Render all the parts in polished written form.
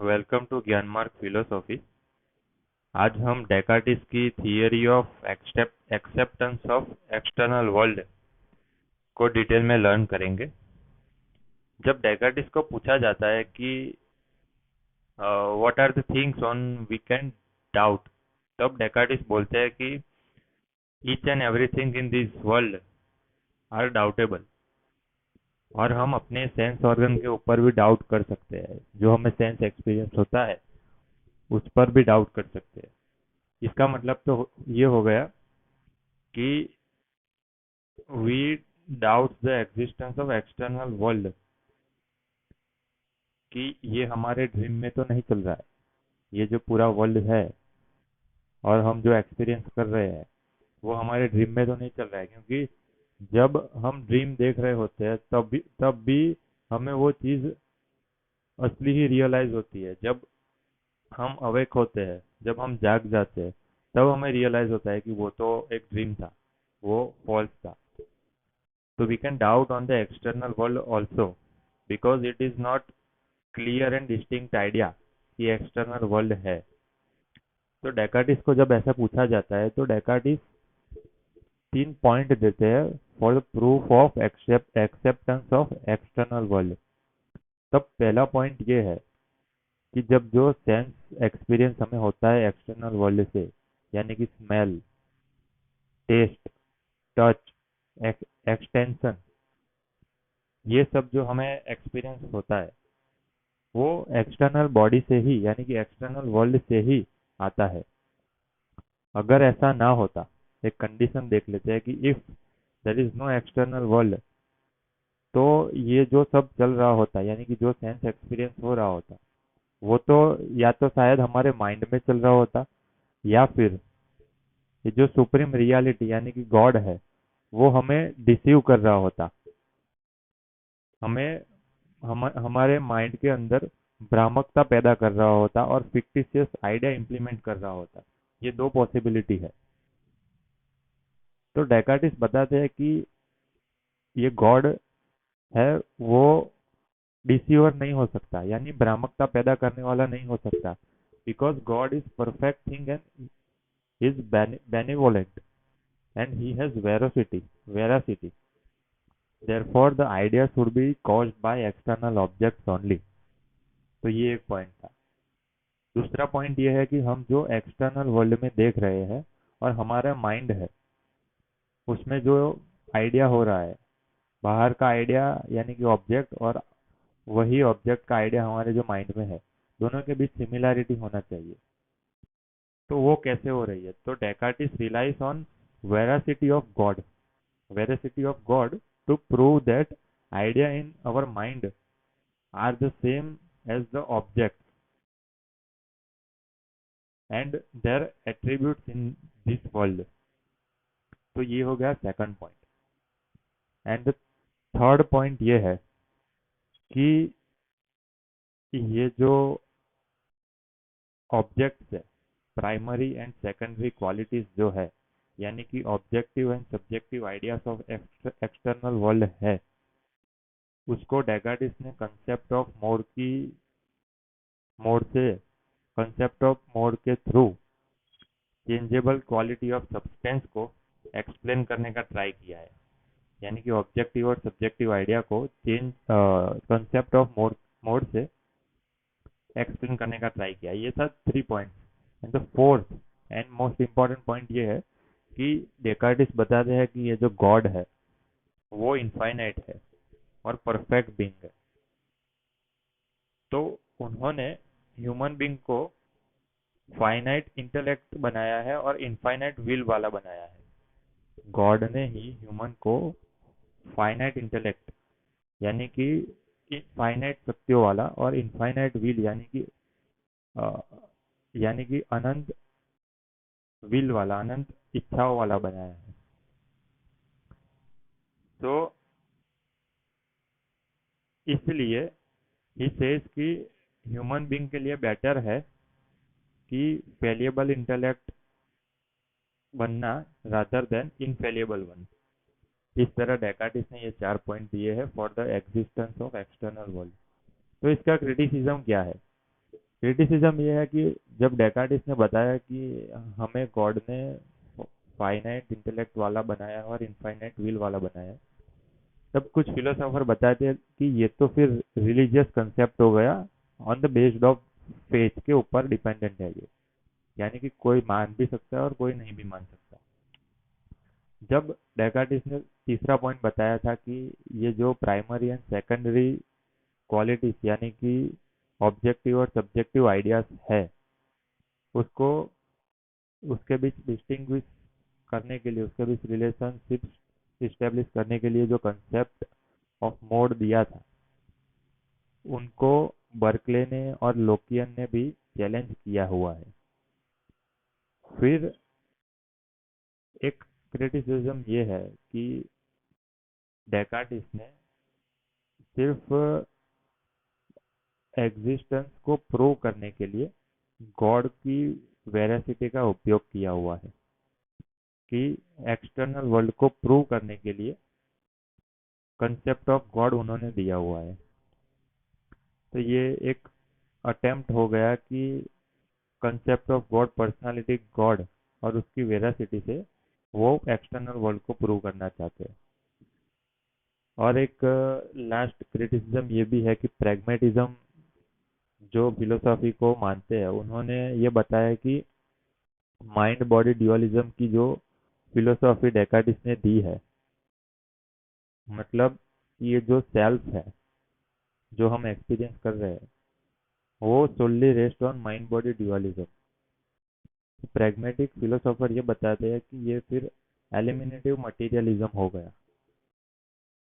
Welcome to ज्ञानमार्ग philosophy. आज हम Descartes की theory of acceptance of external world को डिटेल में लर्न करेंगे। जब डेकार्टिस को पूछा जाता है कि what are the things on we can doubt, तब डेकार्टिस बोलते हैं कि each and everything in this world are doubtable. और हम अपने सेंस ऑर्गन के ऊपर भी डाउट कर सकते हैं, जो हमें सेंस एक्सपीरियंस होता है उस पर भी डाउट कर सकते हैं। इसका मतलब तो ये हो गया कि we doubt the existence of external world, कि ये हमारे ड्रीम में तो नहीं चल रहा है। ये जो पूरा वर्ल्ड है और हम जो एक्सपीरियंस कर रहे हैं वो हमारे ड्रीम में तो नहीं चल रहा है, क्योंकि जब हम ड्रीम देख रहे होते हैं तब भी हमें वो चीज असली ही रियलाइज होती है। जब हम अवेक होते हैं, जब हम जाग जाते हैं, तब हमें रियलाइज होता है कि वो तो एक ड्रीम था, वो फॉल्स था। So we can doubt on the external world also, because it is not clear and distinct idea कि external world है। तो डेकार्टिस को जब ऐसा पूछा जाता है तो डेकार्टिस 3 पॉइंट देते हैं for the proof of acceptance of external world. तब पहला पॉइंट ये है कि जब जो सेंस एक्सपीरियंस हमें होता है एक्सटर्नल वर्ल्ड से, यानी कि स्मेल, टेस्ट, टच, एक्सटेंशन, ये सब जो हमें एक्सपीरियंस होता है वो एक्सटर्नल बॉडी से ही, यानी कि एक्सटर्नल वर्ल्ड से ही आता है। अगर ऐसा ना होता, एक कंडीशन देख लेते हैं कि if there is no external world, तो ये जो सब चल रहा होता, यानी कि जो सेंस एक्सपीरियंस हो रहा होता, वो तो या तो शायद हमारे माइंड में चल रहा होता, या फिर ये जो सुप्रीम रियलिटी यानी कि गॉड है वो हमें डिसीव कर रहा होता। हमें हमारे माइंड के अंदर भ्रामकता पैदा कर रहा होता और फिक्टिशियस आइडिया इंप्लीमेंट कर रहा होता। ये दो पॉसिबिलिटी है। तो डेकार्टिस बताते हैं कि ये गॉड है, वो डिसीवर नहीं हो सकता, यानी भ्रामकता पैदा करने वाला नहीं हो सकता, because God is perfect thing and is benevolent and he has veracity. therefore the idea should be caused by external objects only। तो ये एक पॉइंट था। दूसरा पॉइंट ये है कि हम जो एक्सटर्नल वर्ल्ड में देख रहे हैं और हमारा माइंड है उसमें जो आइडिया हो रहा है, बाहर का आइडिया यानी कि ऑब्जेक्ट, और वही ऑब्जेक्ट का आइडिया हमारे जो माइंड में है, दोनों के बीच सिमिलैरिटी होना चाहिए। तो वो कैसे हो रही है? तो Descartes relies on veracity of God, to prove that idea in our mind are the same as the objects and their attributes in this world। तो ये हो गया second point. And third point ये है कि ये जो ऑब्जेक्ट्स है, प्राइमरी एंड सेकेंडरी क्वालिटीज जो है, यानी कि objective and subjective ideas of external world है, उसको डेकार्टिस ने कंसेप्ट ऑफ मोड के through changeable quality of substance को एक्सप्लेन करने का ट्राई किया है। यानी कि ऑब्जेक्टिव और सब्जेक्टिव आइडिया को कंसेप्ट ऑफ मोड से एक्सप्लेन करने का ट्राई किया। ये था 3 points. And the fourth and most important point ये है कि डेकार्टिस बताते हैं कि ये जो गॉड है वो इनफाइनाइट है और परफेक्ट बीइंग है। तो उन्होंने ह्यूमन बीइंग को फाइनाइट इंटेलेक्ट बनाया है और इनफाइनाइट विल वाला बनाया है। गॉड ने ही ह्यूमन को फाइनाइट इंटेलेक्ट यानी कि फाइनाइट शक्तियों वाला और इनफाइनाइट विल यानी कि अनंत विल वाला, अनंत इच्छाओं वाला बनाया है। तो इसलिए ही सेज कि ह्यूमन बीइंग के लिए बेटर है कि फेलिएबल इंटेलेक्ट बनना रादर देन इनफेलिएबल वन। इस तरह डेकार्टिस ने ये 4 पॉइंट दिए हैं for the existence of external world. तो इसका क्रिटिसिज्म क्या है? क्रिटिसिज्म ये है कि जब डेकार्टिस ने बताया कि हमें गॉड ने फाइनाइट इंटेलेक्ट वाला बनाया और इनफाइनाइट विल वाला बनाया, तब कुछ फिलोसोफर बताते हैं कि ये तो फिर रिलीजियस कंसेप्ट हो गया, on the based of faith के ऊपर डिपेंडेंट है ये, यानी कि कोई मान भी सकता है और कोई नहीं भी मान सकता। जब डेकार्टिस ने तीसरा पॉइंट बताया था कि ये जो प्राइमरी एंड सेकेंडरी क्वालिटीज यानी कि ऑब्जेक्टिव और सब्जेक्टिव आइडियाज है, उसको उसके बीच डिस्टिंग्विश करने के लिए, उसके बीच रिलेशनशिप इस्टेब्लिश करने के लिए जो कंसेप्ट ऑफ मोड दिया था, उनको बर्कले ने और लोकियन ने भी चैलेंज किया हुआ है। फिर एक क्रिटिसिज्म ये है कि डेकार्टिस ने सिर्फ एग्जिस्टेंस को प्रूव करने के लिए गॉड की वेरासिटी का उपयोग किया हुआ है, कि एक्सटर्नल वर्ल्ड को प्रूव करने के लिए कंसेप्ट ऑफ गॉड उन्होंने दिया हुआ है। तो ये एक अटेम्प्ट हो गया कि concept of God, personality God और उसकी वेरासिटी से वो एक्सटर्नल वर्ल्ड को प्रूव करना चाहते हैं। और एक लास्ट क्रिटिसिज्म ये भी है कि प्रैग्मेटिज्म जो फिलोसॉफी को मानते हैं, उन्होंने ये बताया कि माइंड बॉडी ड्यूअलिज्म की जो फिलोसॉफी डेकार्टिस ने दी है, मतलब ये जो सेल्फ है, जो हम एक्सपीरियंस कर रहे हैं, वो solely rest on mind body dualism. Pragmatic philosopher ये बताते हैं कि ये फिर एलिमिनेटिव मटेरियलिज्म हो गया।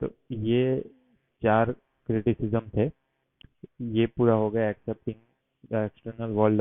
तो ये चार क्रिटिसिज्म थे। ये पूरा हो गया एक्सेप्टिंग द एक्सटर्नल वर्ल्ड